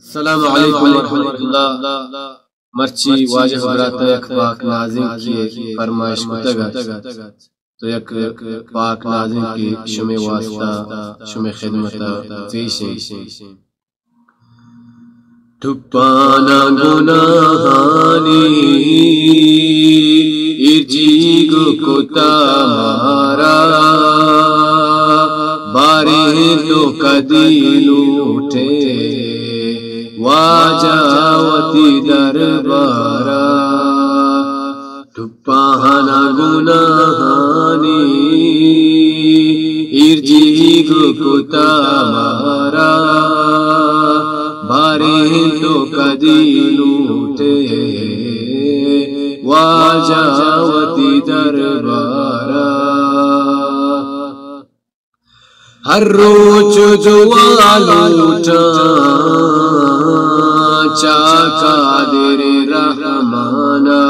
السلام علیکم ورحمۃ اللہ مرچی واجہ حضرات یک پاک ناظم کی فرمائش کتگت تو یک پاک ناظم کی شم واسطہ شم خدمت پیشیں ٹپانا گناہانی ارجی گو کتا مارا بارے تو کدی لوٹے واجاوتی دربارا ٹپانا گناہانی ارجی گو کتا مارا بارے تو کدی لوٹے واجاوتی دربارا ہر روز دعا لوٹا چاکا در رحمانا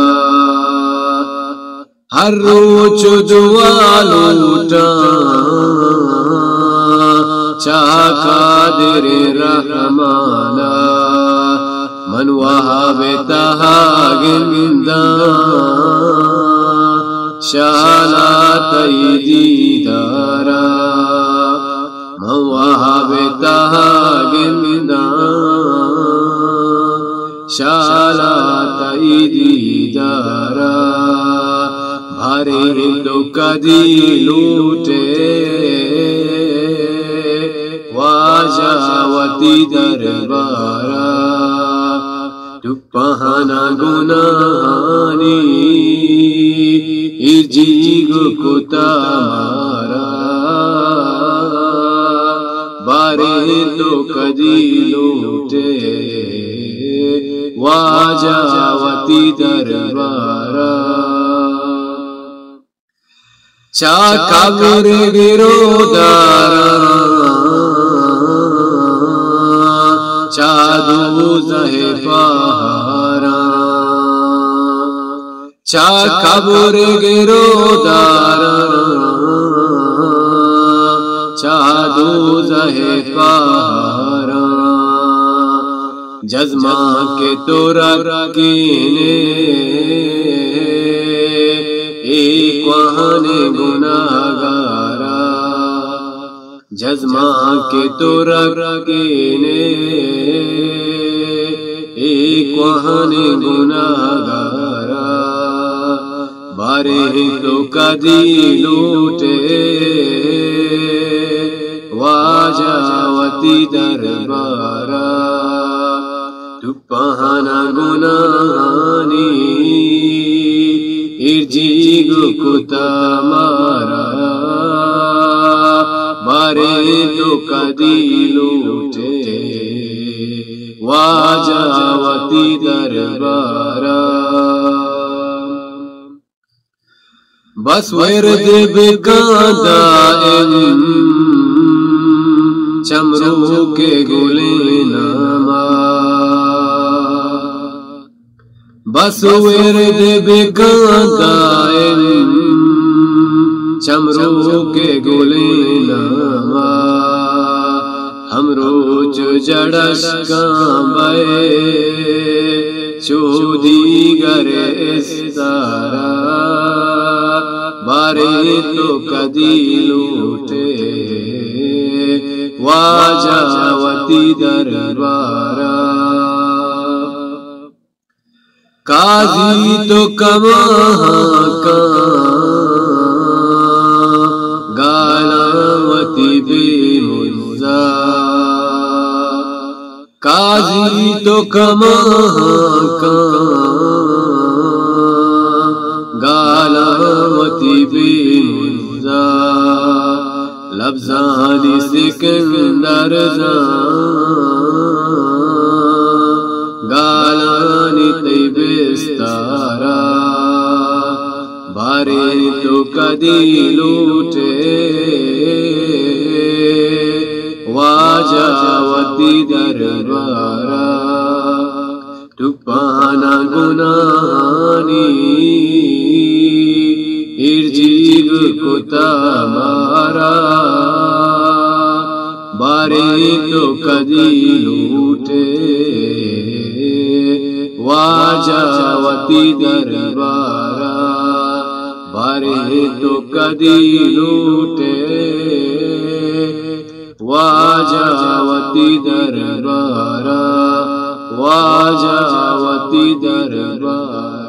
ہر روز دعا لوٹا چاکا در رحمانا من وہاب تہاگندہ شالا تیدی دارا من وہاب تہاگندہ شالا تیدی دارا بھارے تو کدی لوٹے واجاوتی دربارا ٹپانا گناہانی ارجی گو کتا مارا بارے تو کدی لوٹے واجاوتی دربارا چاکا گر گرو دارا چادو زہ پہارا چاکا گر گرو دارا چادو زہ پہارا جزما کے تو رکینے ایک وہن گناہگارا جزما کے تو رکینے ایک وہن گناہگارا بارے تو کدی لوٹے واجاوتی دربارا ٹپانا گناہانی ارجی گو کتا مارا بارے تو کدی لوٹے واجاوتی دربارا بس ورد بکاندائم چمرو کے گلے ناما بس ورد بکاندائم چمرو کے گلے ناما ہم روچ جڑش کامبے چودی گر استارا بارے تو کدی لوٹے واجاوتی دربارا قاضی تو کماں کا گالاوتی بے مزا قاضی تو کماں کا گالاوتی بے مزا لفظانی سکندر گالانی تیبستارا بارے تو کدی لوٹے واجاوتی دربارا ٹپانا گناہانی ارجی گو کتا مارا بارے تو کدی لوٹے واجاوتی دربارا بارے تو کدی لوٹے واجاوتی دربارا واجاوتی دربارا